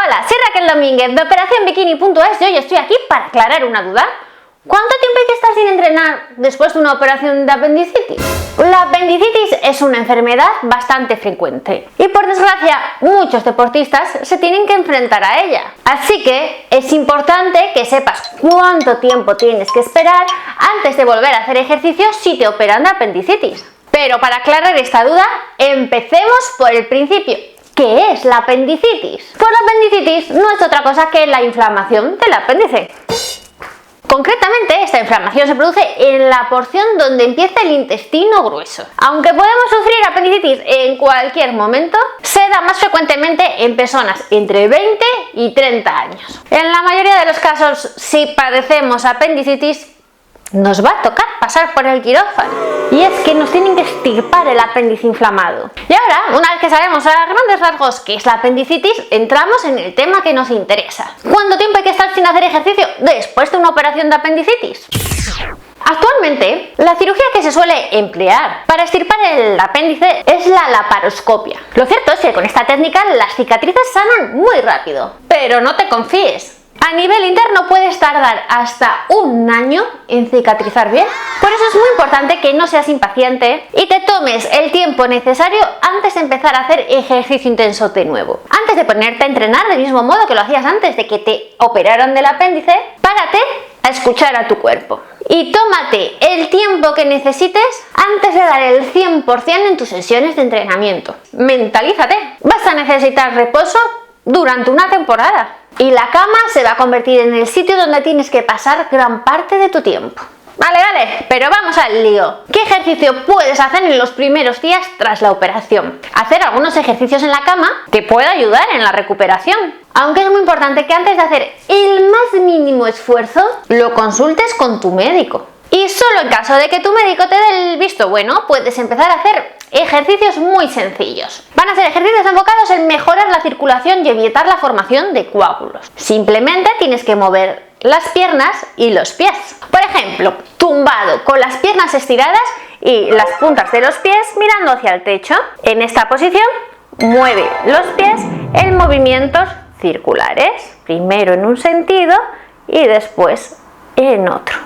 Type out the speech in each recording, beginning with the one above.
Hola, soy Raquel Domínguez de operacionbikini.es y hoy estoy aquí para aclarar una duda. ¿Cuánto tiempo hay que estar sin entrenar después de una operación de apendicitis? La apendicitis es una enfermedad bastante frecuente y por desgracia muchos deportistas se tienen que enfrentar a ella. Así que es importante que sepas cuánto tiempo tienes que esperar antes de volver a hacer ejercicio si te operan de apendicitis. Pero para aclarar esta duda, empecemos por el principio. ¿Qué es la apendicitis? Pues la apendicitis no es otra cosa que la inflamación del apéndice. Concretamente, esta inflamación se produce en la porción donde empieza el intestino grueso. Aunque podemos sufrir apendicitis en cualquier momento, se da más frecuentemente en personas entre 20 y 30 años. En la mayoría de los casos, si padecemos apendicitis, nos va a tocar pasar por el quirófano. Y es que nos tienen que extirpar el apéndice inflamado. Y ahora, una vez que sabemos a grandes rasgos qué es la apendicitis, entramos en el tema que nos interesa. ¿Cuánto tiempo hay que estar sin hacer ejercicio después de una operación de apendicitis? Actualmente, la cirugía que se suele emplear para extirpar el apéndice es la laparoscopia. Lo cierto es que con esta técnica las cicatrices sanan muy rápido. Pero no te confíes. A nivel interno puedes tardar hasta un año en cicatrizar bien. Por eso es muy importante que no seas impaciente y te tomes el tiempo necesario antes de empezar a hacer ejercicio intenso de nuevo. Antes de ponerte a entrenar del mismo modo que lo hacías antes de que te operaran del apéndice, párate a escuchar a tu cuerpo. Y tómate el tiempo que necesites antes de dar el 100% en tus sesiones de entrenamiento. Mentalízate, vas a necesitar reposo durante una temporada. Y la cama se va a convertir en el sitio donde tienes que pasar gran parte de tu tiempo. Vale, pero vamos al lío. ¿Qué ejercicio puedes hacer en los primeros días tras la operación? Hacer algunos ejercicios en la cama te puede ayudar en la recuperación. Aunque es muy importante que antes de hacer el más mínimo esfuerzo, lo consultes con tu médico. Y solo en caso de que tu médico te dé el visto bueno, puedes empezar a hacer ejercicios muy sencillos. Van a ser ejercicios enfocados en mejorar la circulación y evitar la formación de coágulos. Simplemente tienes que mover las piernas y los pies. Por ejemplo, tumbado con las piernas estiradas y las puntas de los pies mirando hacia el techo. En esta posición, mueve los pies en movimientos circulares. Primero en un sentido y después en otro.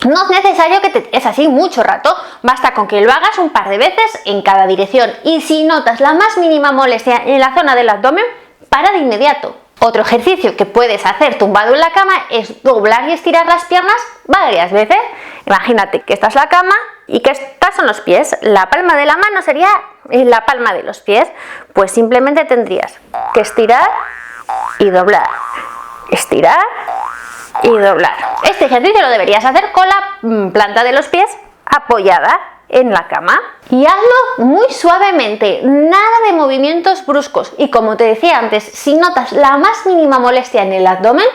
No es necesario que te quedes así mucho rato, basta con que lo hagas un par de veces en cada dirección y si notas la más mínima molestia en la zona del abdomen, para de inmediato. Otro ejercicio que puedes hacer tumbado en la cama es doblar y estirar las piernas varias veces. Imagínate que esta es la cama y que estas son los pies. La palma de la mano sería la palma de los pies. Pues simplemente tendrías que estirar y doblar. Estirar y doblar. Este ejercicio lo deberías hacer con la planta de los pies apoyada en la cama. Y hazlo muy suavemente, nada de movimientos bruscos. Y como te decía antes, si notas la más mínima molestia en el abdomen,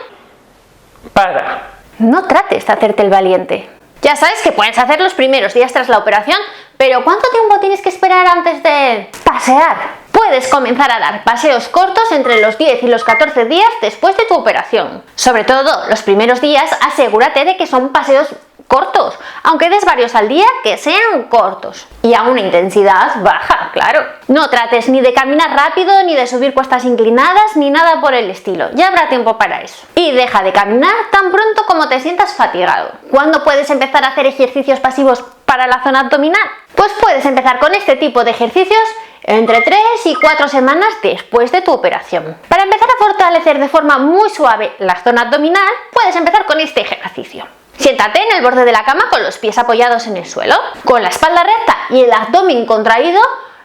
para. No trates de hacerte el valiente. Ya sabes que puedes hacer los primeros días tras la operación, pero ¿cuánto tiempo tienes que esperar antes de pasear? Puedes comenzar a dar paseos cortos entre los 10 y los 14 días después de tu operación. Sobre todo, los primeros días asegúrate de que son paseos cortos, aunque des varios al día, que sean cortos y a una intensidad baja, claro. No trates ni de caminar rápido, ni de subir cuestas inclinadas, ni nada por el estilo, ya habrá tiempo para eso. Y deja de caminar tan pronto como te sientas fatigado. ¿Cuándo puedes empezar a hacer ejercicios pasivos para la zona abdominal? Pues puedes empezar con este tipo de ejercicios entre 3 y 4 semanas después de tu operación. Para empezar a fortalecer de forma muy suave la zona abdominal, puedes empezar con este ejercicio. Siéntate en el borde de la cama con los pies apoyados en el suelo, con la espalda recta y el abdomen contraído.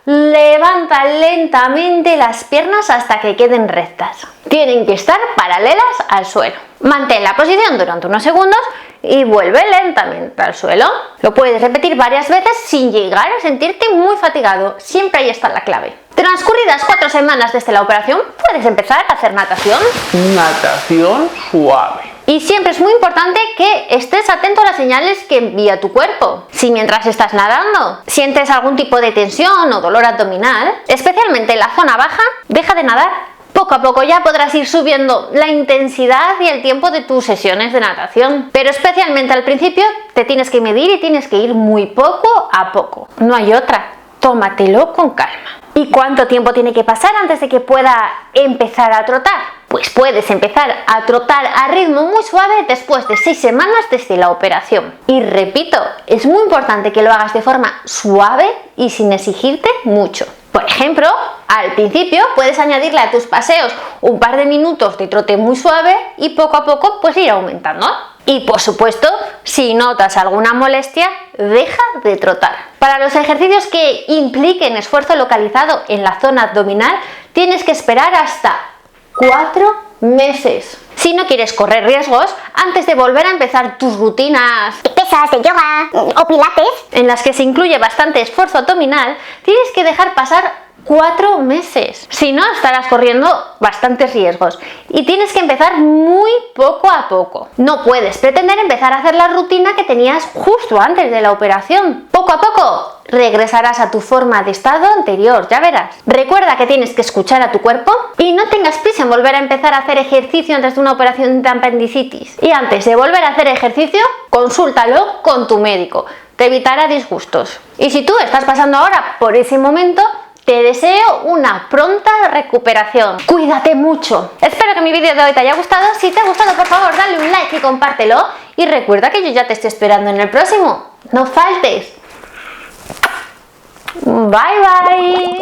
Levanta lentamente las piernas hasta que queden rectas. Tienen que estar paralelas al suelo. Mantén la posición durante unos segundos y vuelve lentamente al suelo. Lo puedes repetir varias veces sin llegar a sentirte muy fatigado. Siempre ahí está la clave. Transcurridas 4 semanas desde la operación, puedes empezar a hacer natación. Natación suave. Y siempre es muy importante que estés atento a las señales que envía tu cuerpo. Si mientras estás nadando sientes algún tipo de tensión o dolor abdominal, especialmente en la zona baja, deja de nadar. Poco a poco ya podrás ir subiendo la intensidad y el tiempo de tus sesiones de natación. Pero especialmente al principio te tienes que medir y tienes que ir muy poco a poco. No hay otra. Tómatelo con calma. ¿Y cuánto tiempo tiene que pasar antes de que pueda empezar a trotar? Pues puedes empezar a trotar a ritmo muy suave después de 6 semanas desde la operación. Y repito, es muy importante que lo hagas de forma suave y sin exigirte mucho. Por ejemplo, al principio puedes añadirle a tus paseos un par de minutos de trote muy suave y poco a poco pues ir aumentando. Y por supuesto, si notas alguna molestia, deja de trotar. Para los ejercicios que impliquen esfuerzo localizado en la zona abdominal, tienes que esperar hasta 4 meses. Si no quieres correr riesgos, antes de volver a empezar tus rutinas De pesas, de yoga o pilates. en las que se incluye bastante esfuerzo abdominal, tienes que dejar pasar 4 meses. Si no, estarás corriendo bastantes riesgos y tienes que empezar muy poco a poco. No puedes pretender empezar a hacer la rutina que tenías justo antes de la operación. Poco a poco regresarás a tu forma de estado anterior, ya verás. Recuerda que tienes que escuchar a tu cuerpo y no tengas prisa en volver a empezar a hacer ejercicio antes de una operación de apendicitis. Y antes de volver a hacer ejercicio, consúltalo con tu médico. Te evitará disgustos. Y si tú estás pasando ahora por ese momento, te deseo una pronta recuperación. Cuídate mucho. Espero que mi vídeo de hoy te haya gustado. Si te ha gustado, por favor, dale un like y compártelo. Y recuerda que yo ya te estoy esperando en el próximo. No faltes. Bye bye.